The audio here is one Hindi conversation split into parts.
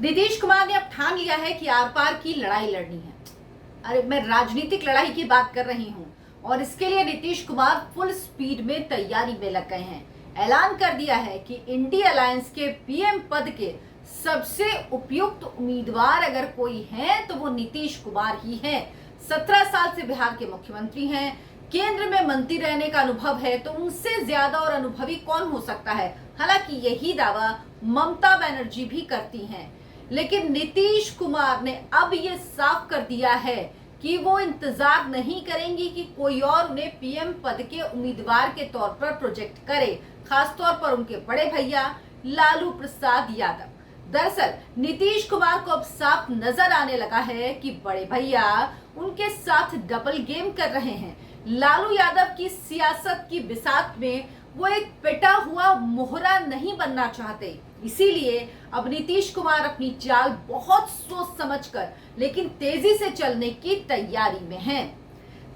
नीतीश कुमार ने अब ठान लिया है कि आर पार की लड़ाई लड़नी है। अरे मैं राजनीतिक लड़ाई की बात कर रही हूँ और इसके लिए नीतीश कुमार फुल स्पीड में तैयारी में लग गए हैं। ऐलान कर दिया है कि इंडिया अलायंस के पीएम पद के सबसे उपयुक्त उम्मीदवार अगर कोई है तो वो नीतीश कुमार ही हैं। 17 साल से बिहार के मुख्यमंत्री हैं, केंद्र में मंत्री रहने का अनुभव है, तो उनसे ज्यादा और अनुभवी कौन हो सकता है। हालांकि यही दावा ममता बनर्जी भी करती हैं, लेकिन नीतीश कुमार ने अब ये साफ कर दिया है कि वो इंतजार नहीं करेंगी कि कोई और उन्हें पीएम पद के उम्मीदवार के तौर पर प्रोजेक्ट करे, खासतौर पर उनके बड़े भैया लालू प्रसाद यादव। दरअसल नीतीश कुमार को अब साफ नजर आने लगा है कि बड़े भैया उनके साथ डबल गेम कर रहे हैं। लालू यादव की सियासत की बिसात में वो एक पिटा हुआ मोहरा नहीं बनना चाहते, इसीलिए अब नीतीश कुमार अपनी चाल बहुत सोच समझकर लेकिन तेजी से चलने की तैयारी में हैं।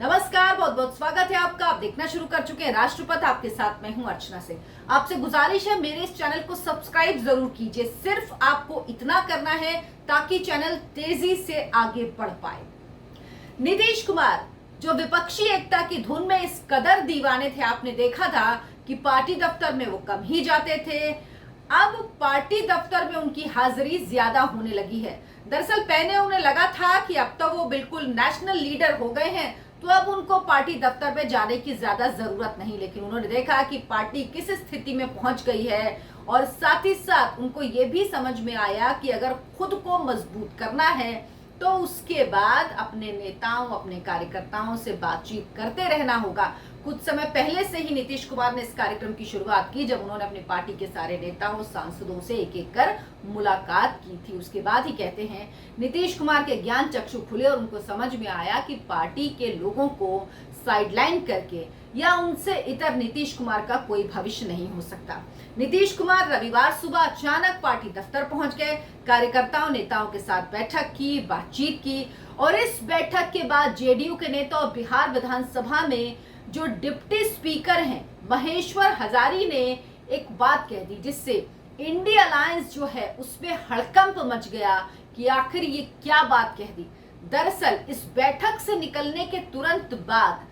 नमस्कार, बहुत बहुत स्वागत है आपका। आप देखना शुरू कर चुके हैं राष्ट्रपति, आपके साथ मैं हूं अर्चना से। आपसे गुजारिश है मेरे इस चैनल को सब्सक्राइब जरूर कीजिए। सिर्फ आपको इतना करना है ताकि चैनल तेजी से आगे बढ़ पाए। नीतीश कुमार जो विपक्षी एकता की धुन में इस कदर दीवाने थे, आपने देखा था कि पार्टी दफ्तर में वो कम ही जाते थे, अब पार्टी दफ्तर में उनकी हाजिरी ज्यादा होने लगी है। दरअसल पहले उन्हें लगा था कि अब तो वो बिल्कुल नेशनल लीडर हो गए हैं, तो अब उनको पार्टी दफ्तर में जाने की ज्यादा जरूरत नहीं, लेकिन उन्होंने देखा कि पार्टी किस स्थिति में पहुंच गई है और साथ ही साथ उनको ये भी समझ में आया कि अगर खुद को मजबूत करना है तो उसके बाद अपने नेताओं, अपने कार्यकर्ताओं से बातचीत करते रहना होगा। कुछ समय पहले से ही नीतीश कुमार ने इस कार्यक्रम की शुरुआत की, जब उन्होंने अपनी पार्टी के सारे नेताओं, सांसदों से एक एक कर मुलाकात की थी। उसके बाद ही कहते हैं नीतीश कुमार के ज्ञान चक्षु खुले और उनको समझ में आया कि पार्टी के लोगों को साइडलाइन करके या उनसे इतर नीतीश कुमार का कोई भविष्य नहीं हो सकता। नीतीश कुमार रविवार सुबह अचानक पार्टी दफ्तर पहुंच गए, कार्यकर्ताओं, नेताओं के साथ बैठक की, बातचीत की और इस बैठक के बाद जेडीयू के नेता और बिहार विधानसभा में जो डिप्टी स्पीकर हैं महेश्वर हजारी ने एक बात कह दी, जिससे इंडिया अलायंस जो है उसमें हड़कंप मच गया कि आखिर ये क्या बात कह दी। दरअसल इस बैठक से निकलने के तुरंत बाद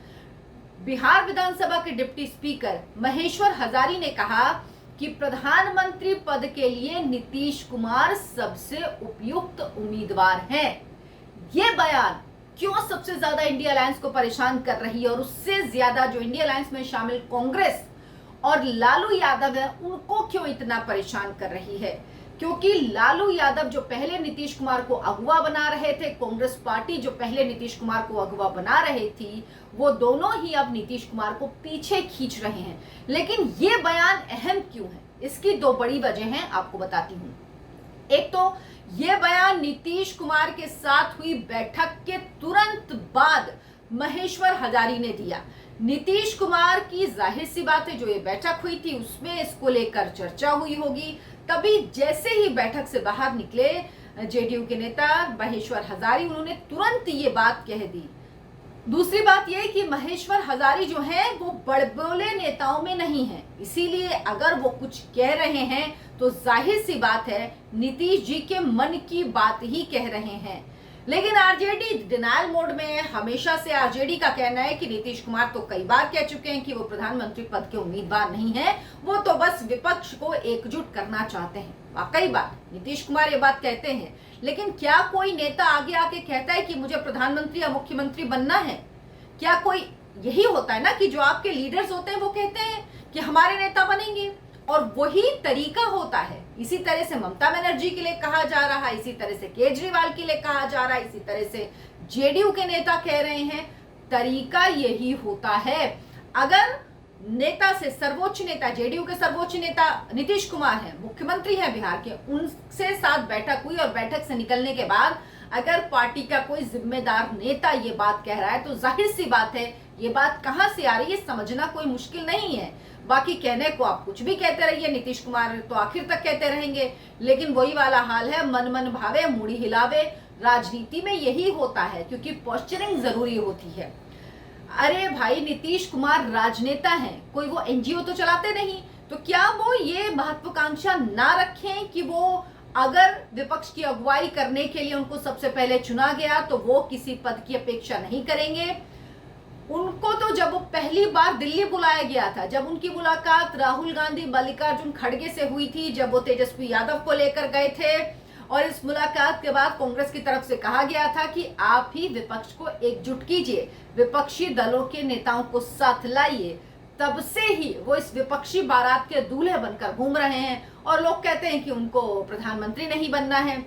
बिहार विधानसभा के डिप्टी स्पीकर महेश्वर हजारी ने कहा कि प्रधानमंत्री पद के लिए नीतीश कुमार सबसे उपयुक्त उम्मीदवार हैं। ये बयान क्यों सबसे ज्यादा इंडिया अलायंस को परेशान कर रही है और उससे ज्यादा जो इंडिया अलायंस में शामिल कांग्रेस और लालू यादव है उनको क्यों इतना परेशान कर रही है? क्योंकि लालू यादव जो पहले नीतीश कुमार को अगुवा बना रहे थे, कांग्रेस पार्टी जो पहले नीतीश कुमार को अगुवा बना रही थी, वो दोनों ही अब नीतीश कुमार को पीछे खींच रहे हैं। लेकिन ये बयान अहम क्यों है? इसकी दो बड़ी वजह हैं, आपको बताती हूँ। एक तो ये बयान नीतीश कुमार के साथ हुई बैठक के तुरंत बाद महेश्वर हजारी ने दिया। नीतीश कुमार की जाहिर सी बात है जो ये बैठक हुई थी उसमें इसको लेकर चर्चा हुई होगी, तभी जैसे ही बैठक से बाहर निकले जेडीयू के नेता महेश्वर हजारी, उन्होंने तुरंत ये बात कह दी। दूसरी बात यह कि महेश्वर हजारी जो है वो बड़बोले नेताओं में नहीं है, इसीलिए अगर वो कुछ कह रहे हैं तो जाहिर सी बात है नीतीश जी के मन की बात ही कह रहे हैं। लेकिन आरजेडी डिनायल मोड में है। हमेशा से आरजेडी का कहना है कि नीतीश कुमार तो कई बार कह चुके हैं कि वो प्रधानमंत्री पद के उम्मीदवार नहीं है, वो तो बस विपक्ष को एकजुट करना चाहते हैं। वाकई बात, नीतीश कुमार ये बात कहते हैं, लेकिन क्या कोई नेता आगे आके कहता है कि मुझे प्रधानमंत्री या मुख्यमंत्री बनना है? क्या कोई, यही होता है ना कि जो आपके लीडर्स होते हैं वो कहते हैं कि हमारे नेता बनेंगे और वही तरीका होता है। इसी तरह से ममता बनर्जी के लिए कहा जा रहा है, इसी तरह से केजरीवाल के लिए कहा जा रहा है, इसी तरह से जेडीयू के नेता कह रहे हैं, तरीका यही होता है। अगर नेता से सर्वोच्च नेता, जेडीयू के सर्वोच्च नेता नीतीश कुमार हैं, मुख्यमंत्री हैं बिहार के, उनसे साथ बैठक हुई और बैठक से निकलने के बाद अगर पार्टी का कोई जिम्मेदार नेता ये बात कह रहा है तो जाहिर सी बात है ये बात कहां से आ रही है समझना कोई मुश्किल नहीं है। बाकी कहने को आप कुछ भी कहते रहिए, नीतीश कुमार तो आखिर तक कहते रहेंगे, लेकिन वही वाला हाल है, मन मन भावे मुड़ी हिलावे। राजनीति में यही होता है क्योंकि पोस्चरिंग जरूरी होती है। अरे भाई, नीतीश कुमार राजनेता हैं, कोई वो एनजीओ तो चलाते नहीं, तो क्या वो ये महत्वाकांक्षा ना रखें कि वो अगर विपक्ष की अगुवाई करने के लिए उनको सबसे पहले चुना गया तो वो किसी पद की अपेक्षा नहीं करेंगे। उनको तो जब वो पहली बार दिल्ली बुलाया गया था, जब उनकी मुलाकात राहुल गांधी मल्लिकार्जुन खड़गे से हुई थी, जब वो तेजस्वी यादव को लेकर गए थे और इस मुलाकात के बाद कांग्रेस की तरफ से कहा गया था कि आप ही विपक्ष को एकजुट कीजिए, विपक्षी दलों के नेताओं को साथ लाइए, तब से ही वो इस विपक्षी बारात के दूल्हे बनकर घूम रहे हैं और लोग कहते हैं कि उनको प्रधानमंत्री नहीं बनना है।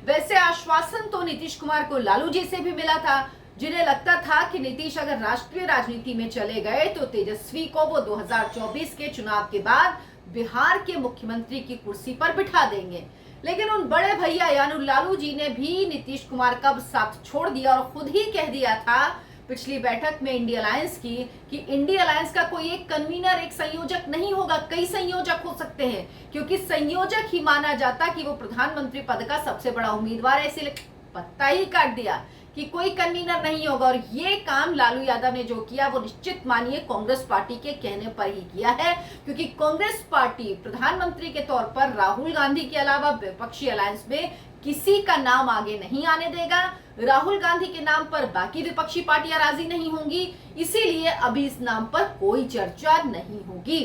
वैसे आश्वासन तो नीतीश कुमार को लालू जी से भी मिला था, जिन्हें लगता था कि नीतीश अगर राष्ट्रीय राजनीति में चले गए तो तेजस्वी को वो 2024 के चुनाव के बाद बिहार के मुख्यमंत्री की कुर्सी पर बिठा देंगे। लेकिन उन बड़े भैया यानी लालू जी ने भी नीतीश कुमार का साथ छोड़ दिया और खुद ही कह दिया था पिछली बैठक में इंडिया अलायंस की कि इंडिया अलायंस का कोई एक कन्वीनर, एक संयोजक नहीं होगा, कई संयोजक हो सकते हैं, क्योंकि संयोजक ही माना जाता कि वो प्रधानमंत्री पद का सबसे बड़ा उम्मीदवार है। इसीलिए पत्ता ही काट दिया कि कोई कन्वीनर नहीं होगा। और ये काम लालू यादव ने जो किया वो निश्चित मानिए कांग्रेस पार्टी के कहने पर ही किया है, क्योंकि कांग्रेस पार्टी प्रधानमंत्री के तौर पर राहुल गांधी के अलावा विपक्षी अलायंस में किसी का नाम आगे नहीं आने देगा। राहुल गांधी के नाम पर बाकी विपक्षी पार्टियां राजी नहीं होंगी, इसीलिए अभी इस नाम पर कोई चर्चा नहीं होगी।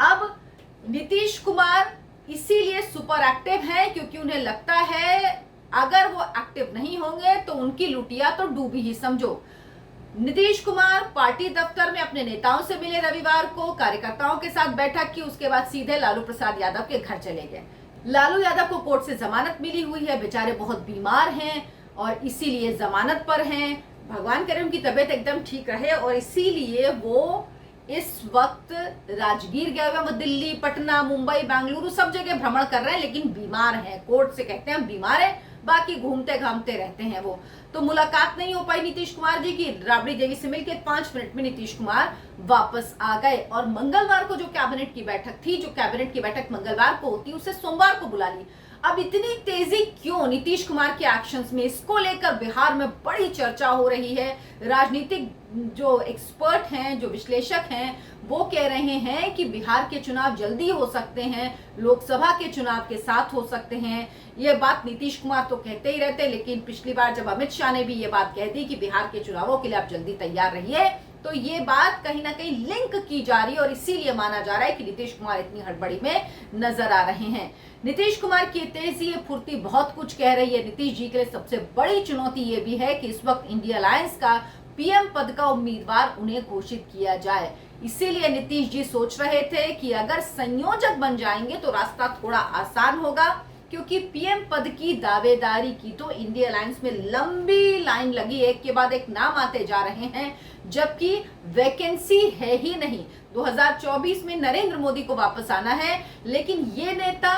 अब नीतीश कुमार इसीलिए सुपर एक्टिव हैं, क्योंकि उन्हें लगता है अगर वो एक्टिव नहीं होंगे तो उनकी लुटिया तो डूबी ही समझो। नीतीश कुमार पार्टी दफ्तर में अपने नेताओं से मिले रविवार को, कार्यकर्ताओं के साथ बैठक की, उसके बाद सीधे लालू प्रसाद यादव के घर चले गए। लालू यादव को कोर्ट से जमानत मिली हुई है, बेचारे बहुत बीमार हैं और इसीलिए जमानत पर हैं। भगवान करे उनकी तबीयत एकदम ठीक रहे और इसीलिए वो इस वक्त राजगीर गए हुए, वो दिल्ली, पटना, मुंबई, बेंगलुरु सब जगह भ्रमण कर रहे हैं, लेकिन बीमार हैं। कोर्ट से कहते हैं बीमार है, बाकी घूमते घामते रहते हैं वो। तो मुलाकात नहीं हो पाई नीतीश कुमार जी की। राबड़ी देवी से मिलकर 5 मिनट में नीतीश कुमार वापस आ गए और मंगलवार को जो कैबिनेट की बैठक थी, जो कैबिनेट की बैठक मंगलवार को होती, उसे सोमवार को बुला ली। अब इतनी तेजी क्यों नीतीश कुमार के एक्शंस में, इसको लेकर बिहार में बड़ी चर्चा हो रही है। राजनीतिक जो एक्सपर्ट हैं, जो विश्लेषक हैं, वो कह रहे हैं कि बिहार के चुनाव जल्दी हो सकते हैं, लोकसभा के चुनाव के साथ हो सकते हैं। ये बात नीतीश कुमार तो कहते ही रहते, लेकिन पिछली बार जब अमित शाह ने भी ये बात कह दी कि बिहार के चुनावों के लिए आप जल्दी तैयार रहिए, तो ये बात कहीं ना कहीं लिंक की जा रही है और इसीलिए माना जा रहा है कि नीतीश कुमार इतनी हड़बड़ी में नजर आ रहे हैं। नीतीश कुमार की तेजी, फुर्ती बहुत कुछ कह रही है। नीतीश जी के लिए सबसे बड़ी चुनौती ये भी है कि इस वक्त इंडिया अलायंस का पीएम पद का उम्मीदवार उन्हें घोषित किया जाए। इसीलिए नीतीश जी सोच रहे थे कि अगर संयोजक बन जाएंगे तो रास्ता थोड़ा आसान होगा, क्योंकि पीएम पद की दावेदारी की तो इंडिया अलायंस में लंबी लाइन लगी, एक के बाद एक नाम आते जा रहे हैं, जबकि वैकेंसी है ही नहीं। 2024 में नरेंद्र मोदी को वापस आना है, लेकिन ये नेता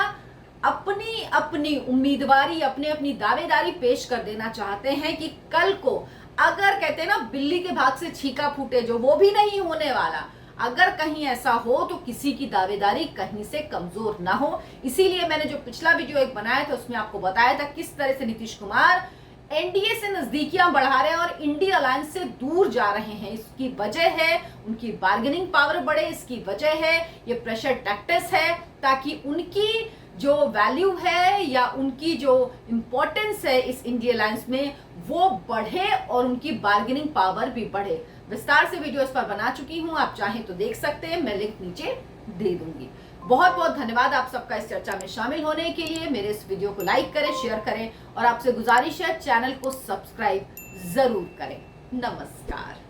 अपनी अपनी उम्मीदवारी, अपनी अपनी दावेदारी पेश कर देना चाहते हैं कि कल को अगर कहते हैं ना बिल्ली के भाग से छीका फूटे, जो वो भी नहीं होने वाला, अगर कहीं ऐसा हो तो किसी की दावेदारी कहीं से कमजोर ना हो। इसीलिए मैंने जो पिछला वीडियो एक बनाया था उसमें आपको बताया था किस तरह से नीतीश कुमार एनडीए से नजदीकियां बढ़ा रहे हैं और इंडिया अलायंस से दूर जा रहे हैं। इसकी वजह है उनकी बार्गेनिंग पावर बढ़े, इसकी वजह है ये प्रेशर टैक्टिक्स है, ताकि उनकी जो वैल्यू है या उनकी जो इंपॉर्टेंस है इस इंडिया अलायंस में वो बढ़े और उनकी बार्गेनिंग पावर भी बढ़े। विस्तार से वीडियो इस पर बना चुकी हूं, आप चाहें तो देख सकते हैं, मैं लिंक नीचे दे दूंगी। बहुत बहुत धन्यवाद आप सबका इस चर्चा में शामिल होने के लिए। मेरे इस वीडियो को लाइक करें, शेयर करें और आपसे गुजारिश है चैनल को सब्सक्राइब जरूर करें। नमस्कार।